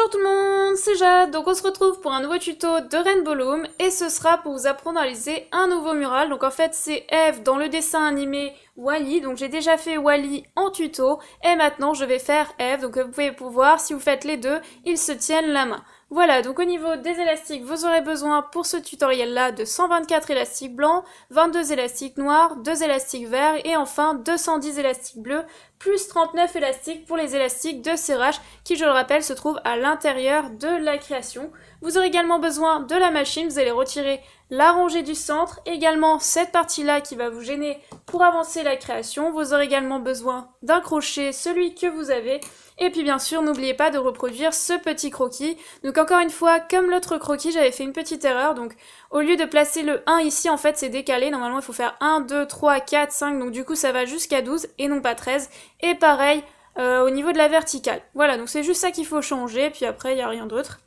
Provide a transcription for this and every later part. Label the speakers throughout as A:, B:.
A: Bonjour tout le monde, c'est Jade, donc on se retrouve pour un nouveau tuto de Rainbow Loom et ce sera pour vous apprendre à réaliser un nouveau mural. Donc en fait c'est Eve dans le dessin animé Wall-E, donc j'ai déjà fait Wall-E en tuto et maintenant je vais faire Eve, donc vous pouvez voir si vous faites les deux, ils se tiennent la main. Voilà, donc au niveau des élastiques, vous aurez besoin pour ce tutoriel-là de 124 élastiques blancs, 22 élastiques noirs, 2 élastiques verts et enfin 210 élastiques bleus, plus 39 élastiques pour les élastiques de serrage qui, je le rappelle, se trouvent à l'intérieur de la création. Vous aurez également besoin de la machine, vous allez retirer la rangée du centre, également cette partie-là qui va vous gêner pour avancer la création. Vous aurez également besoin d'un crochet, celui que vous avez. Et puis bien sûr, n'oubliez pas de reproduire ce petit croquis. Donc encore une fois, comme l'autre croquis, j'avais fait une petite erreur. Donc au lieu de placer le 1 ici, en fait c'est décalé. Normalement il faut faire 1, 2, 3, 4, 5. Donc du coup ça va jusqu'à 12 et non pas 13. Et pareil au niveau de la verticale. Voilà, donc c'est juste ça qu'il faut changer. Puis après il n'y a rien d'autre.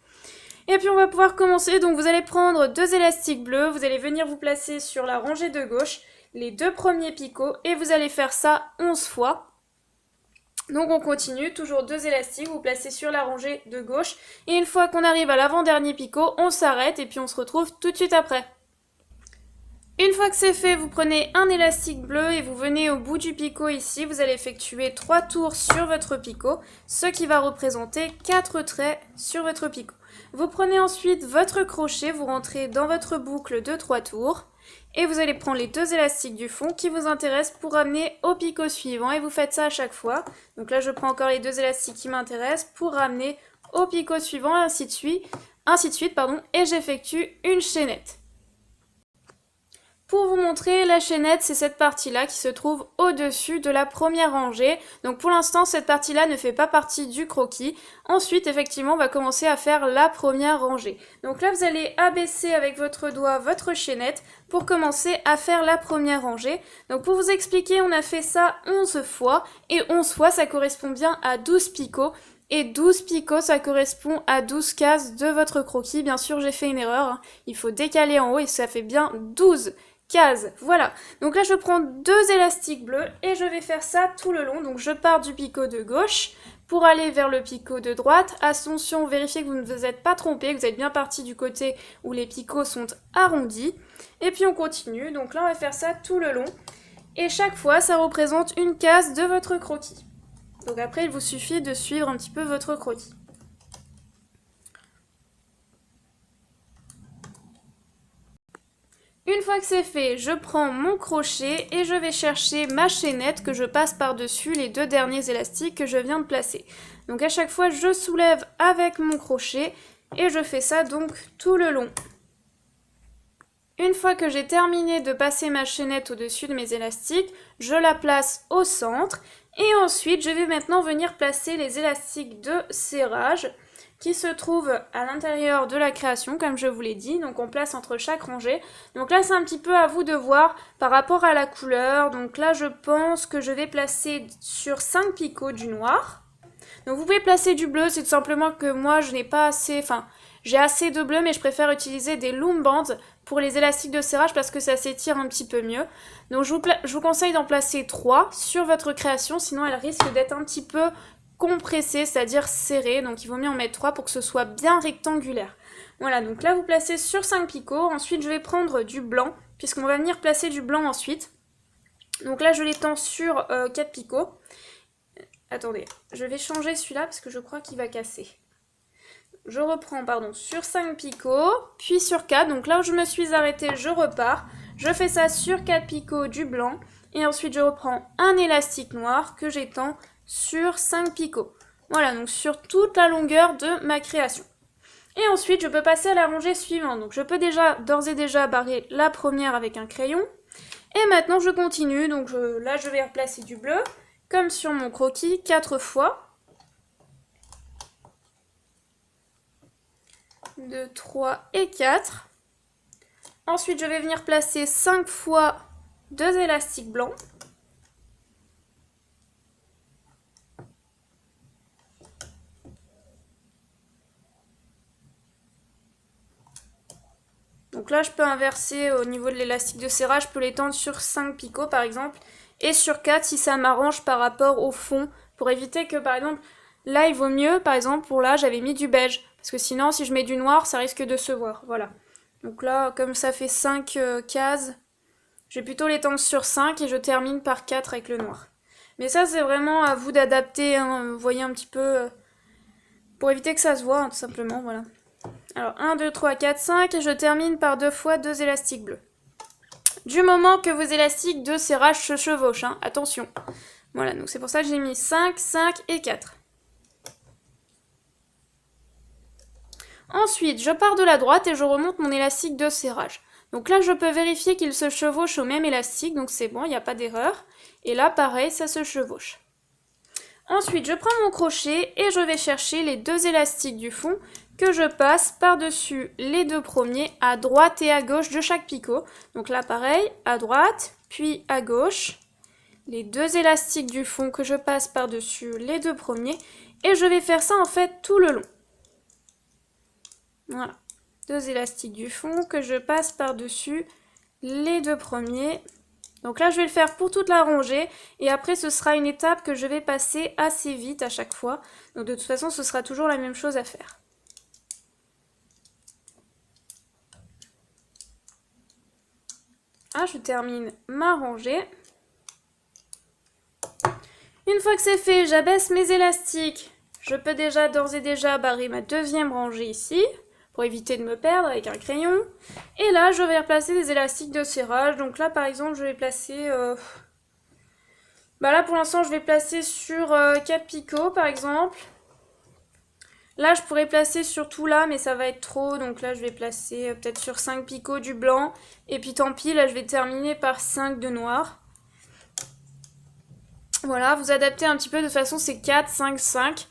A: Et puis on va pouvoir commencer. Donc vous allez prendre 2 élastiques bleus. Vous allez venir vous placer sur la rangée de gauche les 2 premiers picots. Et vous allez faire ça 11 fois. Donc on continue, toujours 2 élastiques, vous placez sur la rangée de gauche. Et une fois qu'on arrive à l'avant-dernier picot, on s'arrête et puis on se retrouve tout de suite après. Une fois que c'est fait, vous prenez un élastique bleu et vous venez au bout du picot ici. Vous allez effectuer 3 tours sur votre picot, ce qui va représenter 4 traits sur votre picot. Vous prenez ensuite votre crochet, vous rentrez dans votre boucle de 3 tours. Et vous allez prendre les 2 élastiques du fond qui vous intéressent pour ramener au picot suivant. Et vous faites ça à chaque fois. Donc là, je prends encore les 2 élastiques qui m'intéressent pour ramener au picot suivant, et ainsi de suite, et j'effectue une chaînette. Pour vous montrer la chaînette, c'est cette partie-là qui se trouve au-dessus de la première rangée. Donc pour l'instant, cette partie-là ne fait pas partie du croquis. Ensuite, effectivement, on va commencer à faire la première rangée. Donc là, vous allez abaisser avec votre doigt votre chaînette pour commencer à faire la première rangée. Donc pour vous expliquer, on a fait ça 11 fois. Et 11 fois, ça correspond bien à 12 picots. Et 12 picots, ça correspond à 12 cases de votre croquis. Bien sûr, j'ai fait une erreur, hein. Il faut décaler en haut et ça fait bien 12 cases. Voilà. Donc là, je prends 2 élastiques bleus et je vais faire ça tout le long. Donc je pars du picot de gauche pour aller vers le picot de droite. Attention, vérifiez que vous ne vous êtes pas trompé, que vous êtes bien parti du côté où les picots sont arrondis. Et puis on continue. Donc là, on va faire ça tout le long. Et chaque fois, ça représente une case de votre croquis. Donc après, il vous suffit de suivre un petit peu votre croquis. Une fois que c'est fait, je prends mon crochet et je vais chercher ma chaînette que je passe par-dessus les 2 derniers élastiques que je viens de placer. Donc à chaque fois, je soulève avec mon crochet et je fais ça donc tout le long. Une fois que j'ai terminé de passer ma chaînette au-dessus de mes élastiques, je la place au centre et ensuite je vais maintenant venir placer les élastiques de serrage qui se trouvent à l'intérieur de la création comme je vous l'ai dit, donc on place entre chaque rangée. Donc là c'est un petit peu à vous de voir par rapport à la couleur, donc là je pense que je vais placer sur 5 picots du noir. Donc vous pouvez placer du bleu, c'est tout simplement que moi je n'ai pas assez, j'ai assez de bleu mais je préfère utiliser des loom bands pour les élastiques de serrage parce que ça s'étire un petit peu mieux. Donc je vous conseille d'en placer 3 sur votre création, sinon elle risque d'être un petit peu compressée, c'est-à-dire serrée. Donc il vaut mieux en mettre 3 pour que ce soit bien rectangulaire. Voilà, donc là vous placez sur 5 picots. Ensuite je vais prendre du blanc, puisqu'on va venir placer du blanc ensuite. Donc là je l'étends sur 4 picots. Attendez, je vais changer celui-là parce que je crois qu'il va casser. Je reprends, sur 5 picots, puis sur 4. Donc là où je me suis arrêtée, je repars. Je fais ça sur 4 picots du blanc. Et ensuite, je reprends un élastique noir que j'étends sur 5 picots. Voilà, donc sur toute la longueur de ma création. Et ensuite, je peux passer à la rangée suivante. Donc je peux d'ores et déjà barrer la première avec un crayon. Et maintenant, je continue. Donc là, je vais replacer du bleu, comme sur mon croquis, 4 fois. 2, 3 et 4. Ensuite, je vais venir placer 5 fois 2 élastiques blancs. Donc là, je peux inverser au niveau de l'élastique de serrage, je peux l'étendre sur 5 picots par exemple, et sur 4 si ça m'arrange par rapport au fond, pour éviter que par exemple Là, il vaut mieux, par exemple, pour là, j'avais mis du beige. Parce que sinon, si je mets du noir, ça risque de se voir. Voilà. Donc là, comme ça fait 5 cases, je vais plutôt l'étendre sur 5 et je termine par 4 avec le noir. Mais ça, c'est vraiment à vous d'adapter, hein. Vous voyez un petit peu, pour éviter que ça se voit, hein, tout simplement, voilà. Alors, 1, 2, 3, 4, 5, et je termine par 2 fois 2 élastiques bleus. Du moment que vos élastiques de serrage se chevauchent, hein, attention. Voilà, donc c'est pour ça que j'ai mis 5, 5 et 4. Ensuite, je pars de la droite et je remonte mon élastique de serrage. Donc là, je peux vérifier qu'il se chevauche au même élastique, donc c'est bon, il n'y a pas d'erreur. Et là, pareil, ça se chevauche. Ensuite, je prends mon crochet et je vais chercher les 2 élastiques du fond que je passe par-dessus les 2 premiers à droite et à gauche de chaque picot. Donc là, pareil, à droite, puis à gauche. Les 2 élastiques du fond que je passe par-dessus les 2 premiers. Et je vais faire ça en fait tout le long. Voilà, 2 élastiques du fond que je passe par-dessus les 2 premiers. Donc là, je vais le faire pour toute la rangée et après, ce sera une étape que je vais passer assez vite à chaque fois. Donc de toute façon, ce sera toujours la même chose à faire. Ah, je termine ma rangée. Une fois que c'est fait, j'abaisse mes élastiques. Je peux déjà d'ores et déjà barrer ma deuxième rangée ici, pour éviter de me perdre avec un crayon. Et là, je vais replacer des élastiques de serrage. Donc là, par exemple, je vais placer... là, pour l'instant, je vais placer sur 4 picots, par exemple. Là, je pourrais placer sur tout là, mais ça va être trop. Donc là, je vais placer peut-être sur 5 picots du blanc. Et puis tant pis, là, je vais terminer par 5 de noir. Voilà, vous adaptez un petit peu. De toute façon, c'est 4, 5, 5.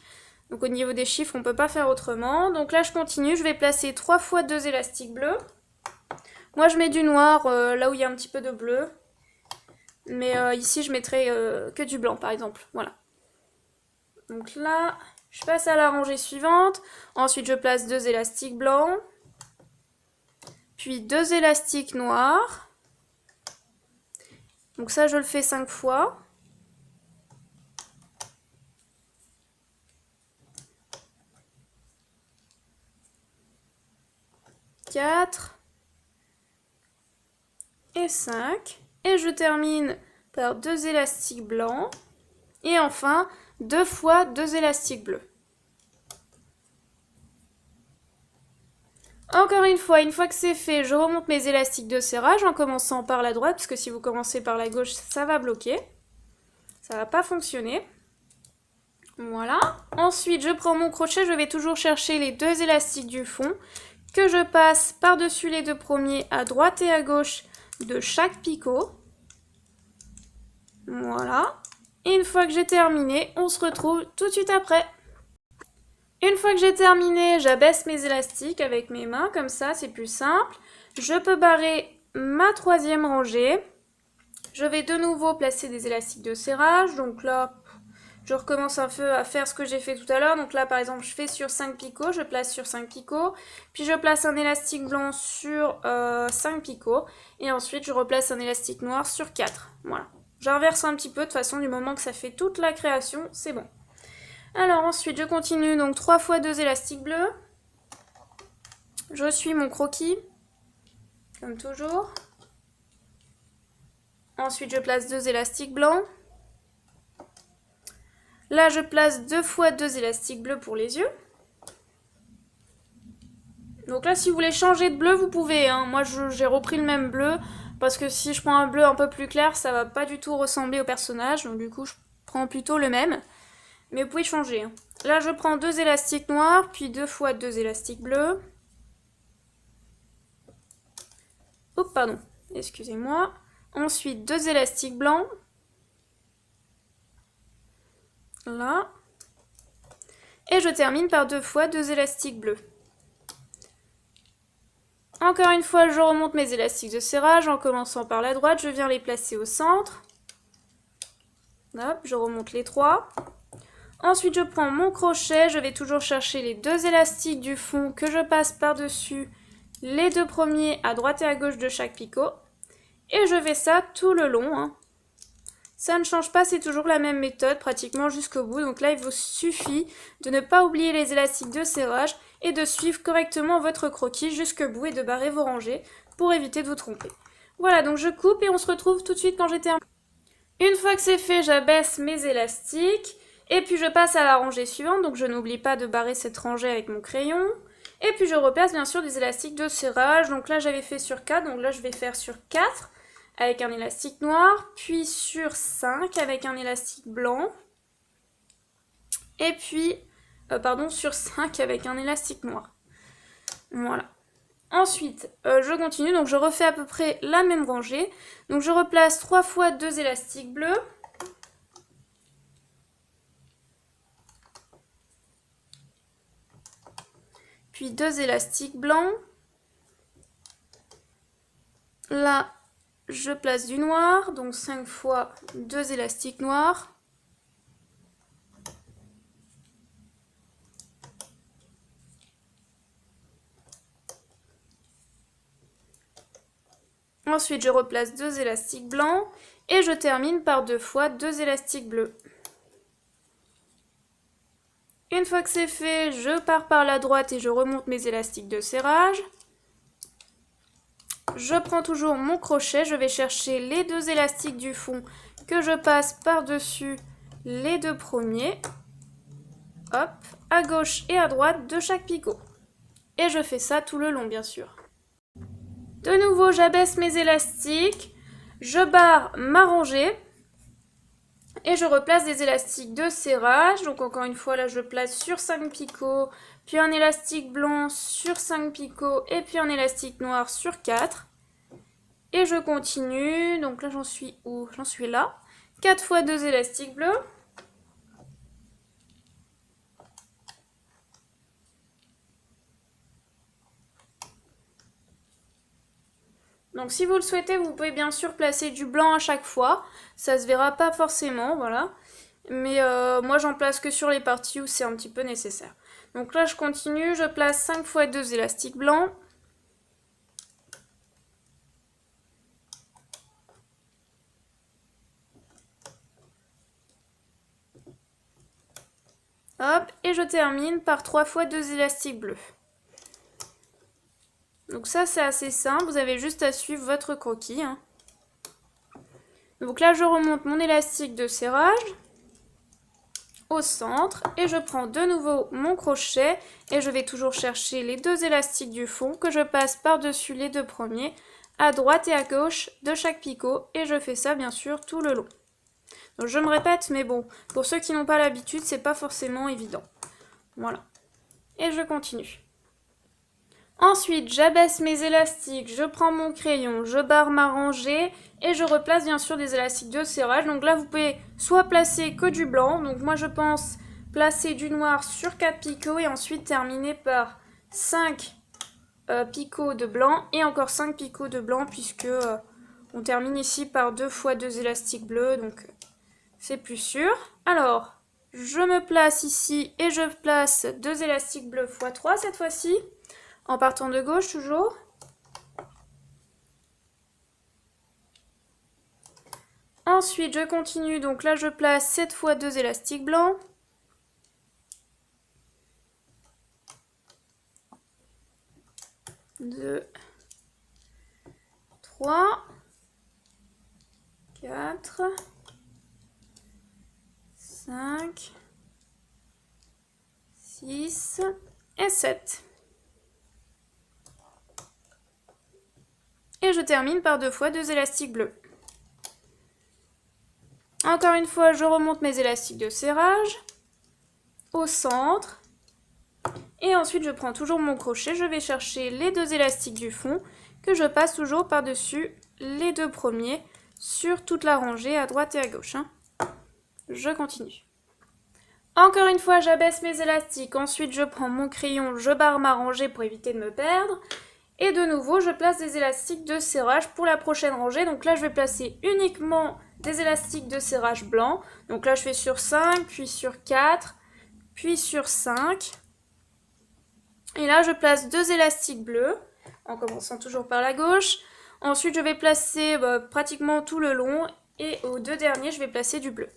A: Donc au niveau des chiffres, on ne peut pas faire autrement. Donc là, je continue. Je vais placer 3 fois 2 élastiques bleus. Moi, je mets du noir là où il y a un petit peu de bleu. Mais ici, je mettrai que du blanc, par exemple. Voilà. Donc là, je passe à la rangée suivante. Ensuite, je place 2 élastiques blancs. Puis 2 élastiques noirs. Donc ça, je le fais 5 fois. Et 5. Et je termine par 2 élastiques blancs. Et enfin, 2 fois 2 élastiques bleus. Encore une fois que c'est fait, je remonte mes élastiques de serrage en commençant par la droite, parce que si vous commencez par la gauche, ça va bloquer. Ça va pas fonctionner. Voilà. Ensuite, je prends mon crochet, je vais toujours chercher les 2 élastiques du fond que je passe par-dessus les 2 premiers à droite et à gauche de chaque picot. Voilà. Et une fois que j'ai terminé, on se retrouve tout de suite après. Une fois que j'ai terminé, j'abaisse mes élastiques avec mes mains, comme ça, c'est plus simple. Je peux barrer ma 3e rangée. Je vais de nouveau placer des élastiques de serrage. Donc là, je recommence un peu à faire ce que j'ai fait tout à l'heure. Donc là, par exemple, je fais sur 5 picots, je place sur 5 picots. Puis je place un élastique blanc sur 5 picots. Et ensuite, je replace un élastique noir sur 4. Voilà. J'inverse un petit peu, de toute façon, du moment que ça fait toute la création, c'est bon. Alors ensuite, je continue, donc 3 fois 2 élastiques bleus. Je suis mon croquis, comme toujours. Ensuite, je place 2 élastiques blancs. Là, je place 2 fois 2 élastiques bleus pour les yeux. Donc là, si vous voulez changer de bleu, vous pouvez, hein. Moi, j'ai repris le même bleu, parce que si je prends un bleu un peu plus clair, ça va pas du tout ressembler au personnage. Donc du coup, je prends plutôt le même. Mais vous pouvez changer, hein. Là, je prends 2 élastiques noirs, puis 2 fois 2 élastiques bleus. Oups, pardon, excusez-moi. Ensuite, 2 élastiques blancs. Là. Et je termine par 2 fois 2 élastiques bleus. Encore une fois, je remonte mes élastiques de serrage en commençant par la droite. Je viens les placer au centre. Hop, je remonte les 3. Ensuite, je prends mon crochet. Je vais toujours chercher les 2 élastiques du fond que je passe par-dessus les 2 premiers à droite et à gauche de chaque picot. Et je fais ça tout le long, hein. Ça ne change pas, c'est toujours la même méthode, pratiquement jusqu'au bout. Donc là, il vous suffit de ne pas oublier les élastiques de serrage et de suivre correctement votre croquis jusqu'au bout et de barrer vos rangées pour éviter de vous tromper. Voilà, donc je coupe et on se retrouve tout de suite quand j'ai terminé. Une fois que c'est fait, j'abaisse mes élastiques et puis je passe à la rangée suivante. Donc je n'oublie pas de barrer cette rangée avec mon crayon. Et puis je replace bien sûr des élastiques de serrage. Donc là, j'avais fait sur 4, donc là, je vais faire sur 4. Avec un élastique noir, puis sur 5 avec un élastique blanc, et puis, sur 5 avec un élastique noir. Voilà. Ensuite, je continue, donc je refais à peu près la même rangée. Donc je replace 3 fois 2 élastiques bleus. Puis 2 élastiques blancs. Là, je place du noir, donc 5 fois 2 élastiques noirs. Ensuite, je replace 2 élastiques blancs et je termine par 2 fois 2 élastiques bleus. Une fois que c'est fait, je pars par la droite et je remonte mes élastiques de serrage. Je prends toujours mon crochet, je vais chercher les 2 élastiques du fond que je passe par-dessus les 2 premiers. Hop, à gauche et à droite de chaque picot. Et je fais ça tout le long, bien sûr. De nouveau, j'abaisse mes élastiques, je barre ma rangée et je replace des élastiques de serrage. Donc encore une fois, là je place sur 5 picots, puis un élastique blanc sur 5 picots et puis un élastique noir sur 4. Et je continue, donc là j'en suis où? J'en suis là. 4 fois 2 élastiques bleus. Donc si vous le souhaitez, vous pouvez bien sûr placer du blanc à chaque fois. Ça se verra pas forcément, voilà. Mais moi j'en place que sur les parties où c'est un petit peu nécessaire. Donc là je continue, je place 5 fois 2 élastiques blancs. Hop, et je termine par 3 fois 2 élastiques bleus. Donc ça c'est assez simple, vous avez juste à suivre votre croquis. Hein. Donc là je remonte mon élastique de serrage au centre et je prends de nouveau mon crochet et je vais toujours chercher les 2 élastiques du fond que je passe par-dessus les 2 premiers à droite et à gauche de chaque picot et je fais ça bien sûr tout le long. Donc je me répète mais bon, pour ceux qui n'ont pas l'habitude, c'est pas forcément évident. Voilà. Et je continue. Ensuite, j'abaisse mes élastiques, je prends mon crayon, je barre ma rangée et je replace bien sûr des élastiques de serrage. Donc là, vous pouvez soit placer que du blanc, donc moi je pense placer du noir sur 4 picots et ensuite terminer par 5 picots de blanc et encore 5 picots de blanc puisque on termine ici par 2 fois 2 élastiques bleus, donc c'est plus sûr. Alors, je me place ici et je place 2 élastiques bleus x 3 cette fois-ci. En partant de gauche toujours. Ensuite, je continue. Donc là, je place 7 fois 2 élastiques blancs. Deux, 3, 4, 5, 6 et 7. Et je termine par 2 fois 2 élastiques bleus. Encore une fois, je remonte mes élastiques de serrage au centre. Et ensuite, je prends toujours mon crochet. Je vais chercher les 2 élastiques du fond que je passe toujours par-dessus les 2 premiers sur toute la rangée à droite et à gauche. Hein. Je continue. Encore une fois, j'abaisse mes élastiques. Ensuite, je prends mon crayon, je barre ma rangée pour éviter de me perdre. Et de nouveau, je place des élastiques de serrage pour la prochaine rangée. Donc là, je vais placer uniquement des élastiques de serrage blanc. Donc là, je fais sur 5, puis sur 4, puis sur 5. Et là, je place 2 élastiques bleus, en commençant toujours par la gauche. Ensuite, je vais placer pratiquement tout le long Et aux deux derniers, je vais placer du bleu.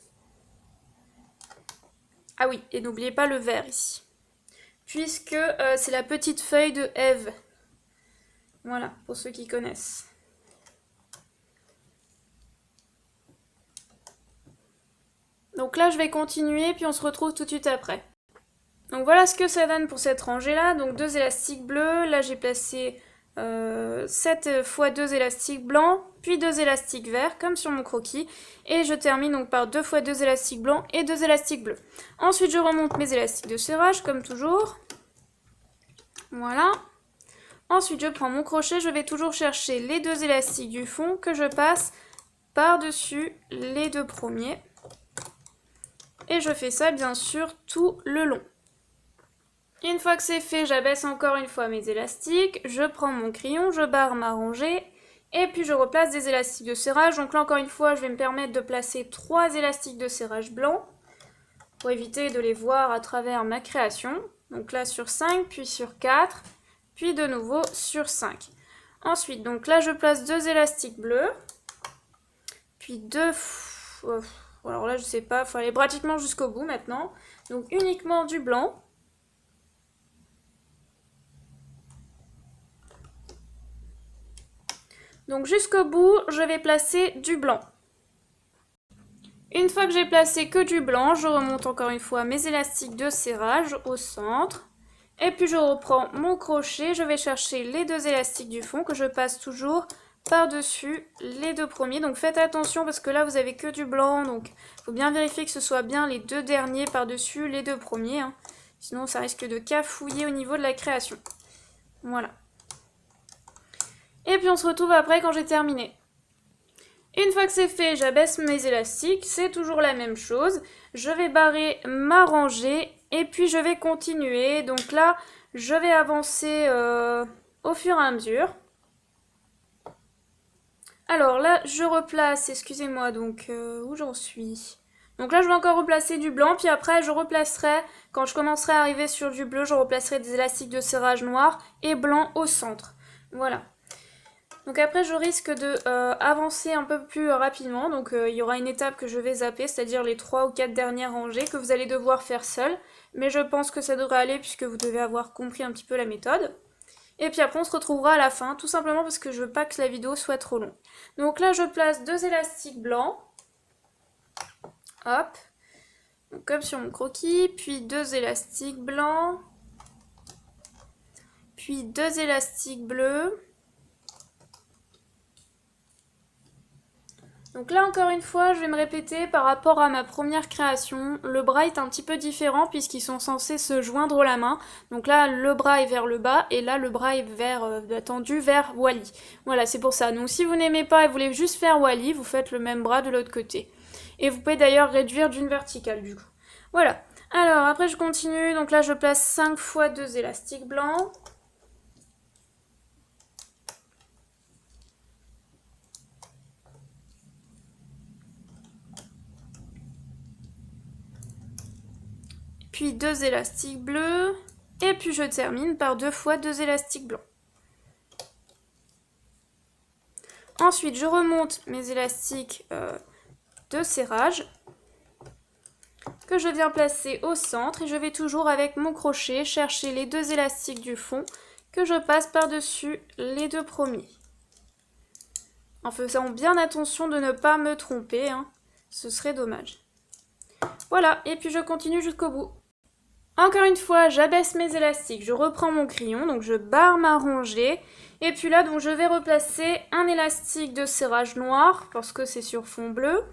A: Ah oui, et n'oubliez pas le vert ici. Puisque c'est la petite feuille de Ève. Voilà, pour ceux qui connaissent. Donc là, je vais continuer, puis on se retrouve tout de suite après. Donc voilà ce que ça donne pour cette rangée-là. Donc 2 élastiques bleus. Là, j'ai placé 7 fois 2 élastiques blancs, puis 2 élastiques verts, comme sur mon croquis. Et je termine donc par 2 fois 2 élastiques blancs et 2 élastiques bleus. Ensuite, je remonte mes élastiques de serrage, comme toujours. Voilà. Ensuite, je prends mon crochet. Je vais toujours chercher les 2 élastiques du fond que je passe par-dessus les 2 premiers. Et je fais ça, bien sûr, tout le long. Une fois que c'est fait, j'abaisse encore une fois mes élastiques, je prends mon crayon, je barre ma rangée, et puis je replace des élastiques de serrage. Donc là, encore une fois, je vais me permettre de placer 3 élastiques de serrage blanc, pour éviter de les voir à travers ma création. Donc là, sur 5, puis sur 4, puis de nouveau sur 5. Ensuite, donc là, je place 2 élastiques bleus, puis 2... alors là, je sais pas, il faut aller pratiquement jusqu'au bout maintenant. Donc uniquement du blanc. Donc jusqu'au bout, je vais placer du blanc. Une fois que j'ai placé que du blanc, je remonte encore une fois mes élastiques de serrage au centre. Et puis je reprends mon crochet, je vais chercher les 2 élastiques du fond que je passe toujours par-dessus les 2 premiers. Donc faites attention parce que là vous avez que du blanc, donc il faut bien vérifier que ce soit bien les 2 derniers par-dessus les 2 premiers. Hein. Sinon ça risque de cafouiller au niveau de la création. Voilà. Et puis on se retrouve après quand j'ai terminé. Une fois que c'est fait, j'abaisse mes élastiques, c'est toujours la même chose. Je vais barrer ma rangée et puis je vais continuer. Donc là, je vais avancer au fur et à mesure. Alors là, je replace, excusez-moi, donc où j'en suis? Donc là, je vais encore replacer du blanc, puis après, je replacerai, quand je commencerai à arriver sur du bleu, je replacerai des élastiques de serrage noir et blanc au centre. Voilà. Donc après, je risque de avancer un peu plus rapidement. Donc il y aura une étape que je vais zapper, c'est-à-dire les 3 ou 4 dernières rangées que vous allez devoir faire seul. Mais je pense que ça devrait aller puisque vous devez avoir compris un petit peu la méthode. Et puis après, on se retrouvera à la fin, tout simplement parce que je veux pas que la vidéo soit trop longue. Donc là, je place 2 élastiques blancs. Hop. Donc, comme sur mon croquis. Puis 2 élastiques blancs. Puis 2 élastiques bleus. Donc là encore une fois, je vais me répéter par rapport à ma première création. Le bras est un petit peu différent puisqu'ils sont censés se joindre la main. Donc là, le bras est vers le bas et là, le bras est tendu vers Wally. Voilà, c'est pour ça. Donc si vous n'aimez pas et vous voulez juste faire Wally, vous faites le même bras de l'autre côté. Et vous pouvez d'ailleurs réduire d'une verticale du coup. Voilà. Alors après, je continue. Donc là, je place 5 fois 2 élastiques blancs. Puis 2 élastiques bleus, et puis je termine par 2 fois 2 élastiques blancs. Ensuite, je remonte mes élastiques de serrage, que je viens placer au centre, et je vais toujours avec mon crochet chercher les 2 élastiques du fond, que je passe par-dessus les 2 premiers. En faisant bien attention de ne pas me tromper, hein, ce serait dommage. Voilà, et puis je continue jusqu'au bout. Encore une fois, j'abaisse mes élastiques, je reprends mon crayon, donc je barre ma rangée. Et puis là, donc, je vais replacer un élastique de serrage noir, parce que c'est sur fond bleu.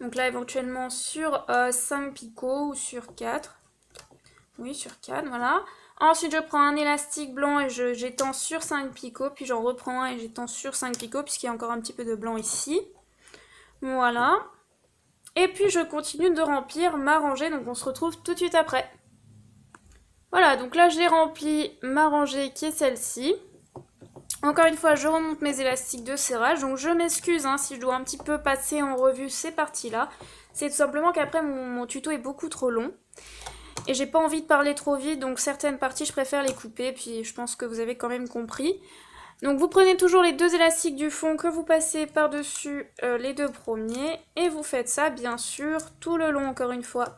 A: Donc là, éventuellement sur 5 picots ou sur 4. Oui, sur 4, voilà. Ensuite, je prends un élastique blanc et j'étends sur 5 picots, puis j'en reprends un et j'étends sur 5 picots, puisqu'il y a encore un petit peu de blanc ici. Voilà. Et puis je continue de remplir ma rangée, donc on se retrouve tout de suite après. Voilà, donc là j'ai rempli ma rangée qui est celle-ci. Encore une fois, je remonte mes élastiques de serrage, donc je m'excuse hein, si je dois un petit peu passer en revue ces parties-là. C'est tout simplement qu'après mon tuto est beaucoup trop long. Et j'ai pas envie de parler trop vite, donc certaines parties je préfère les couper, puis je pense que vous avez quand même compris. Donc vous prenez toujours les deux élastiques du fond que vous passez par-dessus les deux premiers et vous faites ça bien sûr tout le long encore une fois.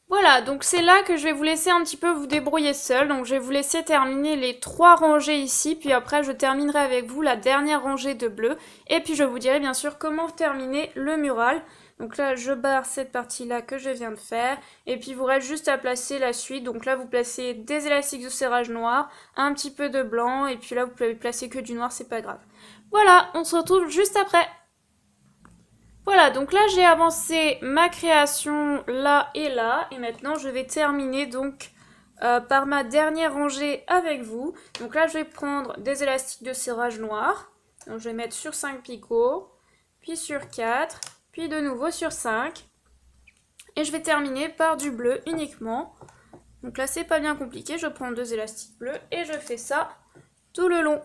A: Voilà, donc c'est là que je vais vous laisser un petit peu vous débrouiller seul. Donc je vais vous laisser terminer les 3 rangées ici, puis après je terminerai avec vous la dernière rangée de bleu. Et puis je vous dirai bien sûr comment terminer le mural. Donc là je barre cette partie-là que je viens de faire. Et puis il vous reste juste à placer la suite. Donc là vous placez des élastiques de serrage noir, un petit peu de blanc, et puis là vous pouvez placer que du noir, c'est pas grave. Voilà, on se retrouve juste après. Voilà, donc là j'ai avancé ma création là et là, et maintenant je vais terminer donc par ma dernière rangée avec vous. Donc là je vais prendre des élastiques de serrage noir, donc je vais mettre sur 5 picots, puis sur 4, puis de nouveau sur 5, et je vais terminer par du bleu uniquement. Donc là c'est pas bien compliqué, je prends 2 élastiques bleus et je fais ça tout le long.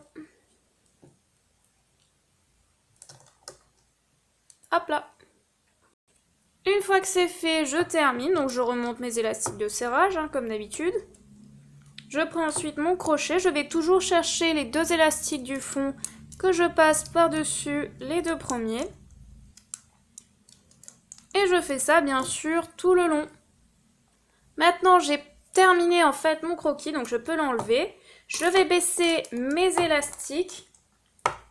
A: Hop là. Une fois que c'est fait, je termine. Donc je remonte mes élastiques de serrage, comme d'habitude. Je prends ensuite mon crochet. Je vais toujours chercher les 2 élastiques du fond que je passe par-dessus les 2 premiers. Et je fais ça, bien sûr, tout le long. Maintenant, j'ai terminé en fait mon croquis, donc je peux l'enlever. Je vais baisser mes élastiques.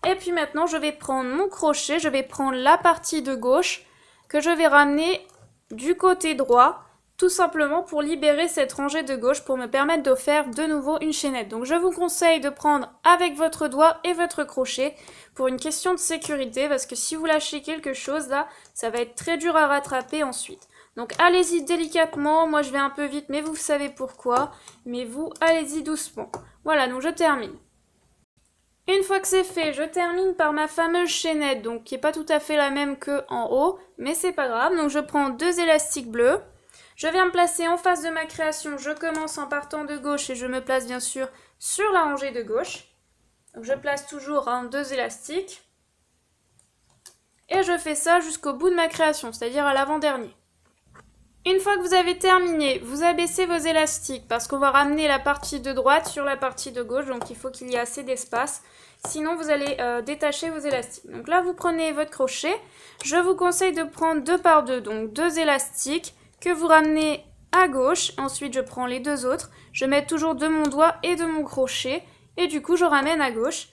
A: Et puis maintenant, je vais prendre mon crochet. Je vais prendre la partie de gauche que je vais ramener du côté droit, tout simplement pour libérer cette rangée de gauche, pour me permettre de faire de nouveau une chaînette. Donc je vous conseille de prendre avec votre doigt et votre crochet, pour une question de sécurité, parce que si vous lâchez quelque chose là, ça va être très dur à rattraper ensuite. Donc allez-y délicatement, moi je vais un peu vite, mais vous savez pourquoi, mais vous allez-y doucement. Voilà, donc je termine. Une fois que c'est fait, je termine par ma fameuse chaînette, donc qui n'est pas tout à fait la même que en haut, mais c'est pas grave. Donc je prends 2 élastiques bleus, je viens me placer en face de ma création, je commence en partant de gauche et je me place bien sûr sur la rangée de gauche. Donc je place toujours 2 élastiques, et je fais ça jusqu'au bout de ma création, c'est-à-dire à l'avant-dernier. Une fois que vous avez terminé, vous abaissez vos élastiques parce qu'on va ramener la partie de droite sur la partie de gauche, donc il faut qu'il y ait assez d'espace. Sinon, vous allez détacher vos élastiques. Donc là, vous prenez votre crochet. Je vous conseille de prendre 2 par 2, donc 2 élastiques que vous ramenez à gauche. Ensuite, je prends les 2 autres. Je mets toujours de mon doigt et de mon crochet. Et du coup, je ramène à gauche.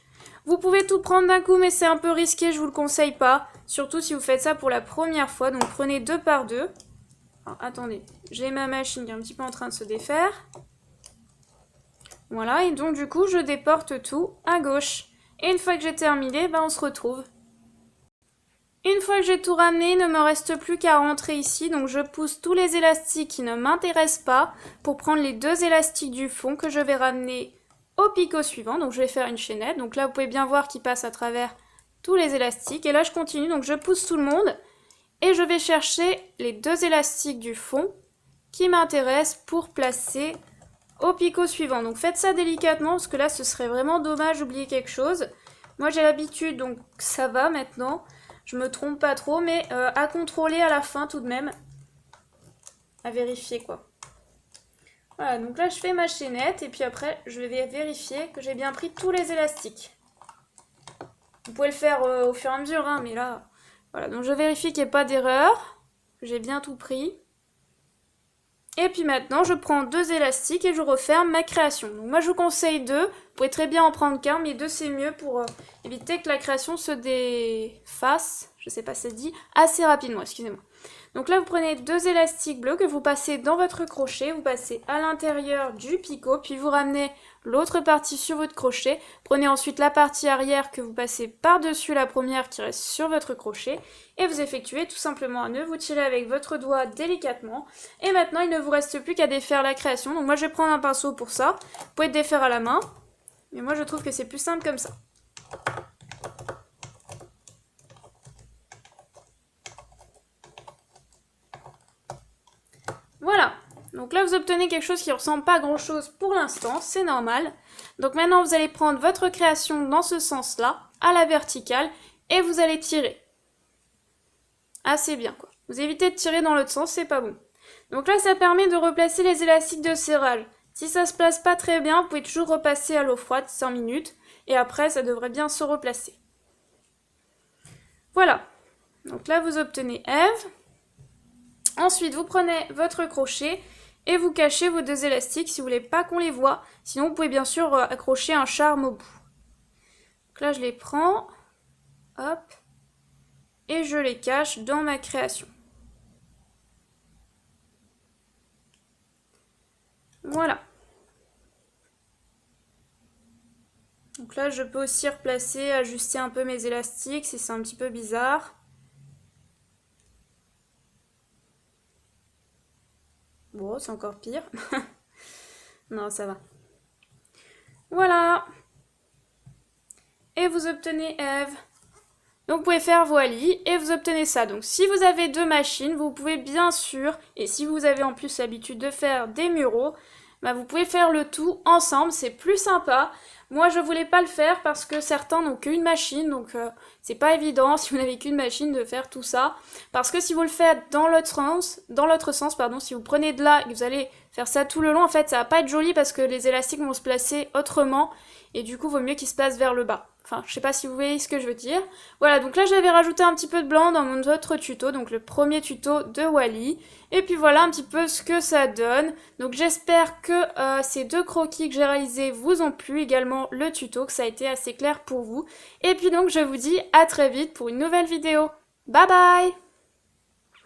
A: Vous pouvez tout prendre d'un coup, mais c'est un peu risqué, je vous le conseille pas. Surtout si vous faites ça pour la première fois. Donc prenez 2 par 2. Alors, attendez, j'ai ma machine qui est un petit peu en train de se défaire. Voilà, et donc du coup, je déporte tout à gauche. Et une fois que j'ai terminé, on se retrouve. Une fois que j'ai tout ramené, il ne me reste plus qu'à rentrer ici. Donc je pousse tous les élastiques qui ne m'intéressent pas pour prendre les 2 élastiques du fond que je vais ramener au picot suivant. Donc je vais faire une chaînette. Donc là, vous pouvez bien voir qu'il passe à travers tous les élastiques. Et là, je continue. Donc je pousse tout le monde. Et je vais chercher les 2 élastiques du fond qui m'intéressent pour placer au picot suivant. Donc faites ça délicatement parce que là ce serait vraiment dommage d'oublier quelque chose. Moi j'ai l'habitude, donc ça va maintenant. Je me trompe pas trop, mais à contrôler à la fin tout de même. À vérifier quoi. Voilà, donc là je fais ma chaînette et puis après je vais vérifier que j'ai bien pris tous les élastiques. Vous pouvez le faire au fur et à mesure, hein, mais là... Voilà, donc je vérifie qu'il n'y ait pas d'erreur, que j'ai bien tout pris. Et puis maintenant, je prends 2 élastiques et je referme ma création. Donc moi, je vous conseille 2. Vous pouvez très bien en prendre qu'un, mais 2 c'est mieux pour éviter que la création se défasse, je sais pas si ça se dit, assez rapidement, excusez-moi. Donc là, vous prenez 2 élastiques bleus que vous passez dans votre crochet, vous passez à l'intérieur du picot, puis vous ramenez l'autre partie sur votre crochet. Prenez ensuite la partie arrière que vous passez par-dessus la première qui reste sur votre crochet et vous effectuez tout simplement un nœud. Vous tirez avec votre doigt délicatement et maintenant il ne vous reste plus qu'à défaire la création. Donc moi je vais prendre un pinceau pour ça. Vous pouvez le défaire à la main, mais moi je trouve que c'est plus simple comme ça. Voilà, donc là vous obtenez quelque chose qui ne ressemble pas à grand chose pour l'instant, c'est normal. Donc maintenant vous allez prendre votre création dans ce sens-là, à la verticale, et vous allez tirer. Assez bien quoi. Vous évitez de tirer dans l'autre sens, c'est pas bon. Donc là ça permet de replacer les élastiques de serrage Si ça se place pas très bien, vous pouvez toujours repasser à l'eau froide 5 minutes et après ça devrait bien se replacer. Voilà, donc là vous obtenez Eve. Ensuite vous prenez votre crochet et vous cachez vos deux élastiques si vous voulez pas qu'on les voit. Sinon vous pouvez bien sûr accrocher un charme au bout. Donc là je les prends, hop, et je les cache dans ma création. Voilà. Donc là, je peux aussi replacer, ajuster un peu mes élastiques si c'est un petit peu bizarre. Bon, c'est encore pire. Non, ça va. Voilà. Et vous obtenez Eve. Donc vous pouvez faire Voili et vous obtenez ça. Donc si vous avez deux machines, vous pouvez bien sûr, et si vous avez en plus l'habitude de faire des muraux, bah vous pouvez faire le tout ensemble, c'est plus sympa. Moi je voulais pas le faire parce que certains n'ont qu'une machine, donc c'est pas évident si vous n'avez qu'une machine de faire tout ça. Parce que si vous le faites dans l'autre sens, pardon, si vous prenez de là et que vous allez faire ça tout le long, en fait ça va pas être joli parce que les élastiques vont se placer autrement et du coup vaut mieux qu'ils se placent vers le bas. Enfin, je sais pas si vous voyez ce que je veux dire. Voilà, donc là j'avais rajouté un petit peu de blanc dans mon autre tuto, donc le premier tuto de Wally. Et puis voilà un petit peu ce que ça donne. Donc j'espère que ces deux croquis que j'ai réalisés vous ont plu, également le tuto, que ça a été assez clair pour vous. Et puis donc je vous dis à très vite pour une nouvelle vidéo. Bye bye!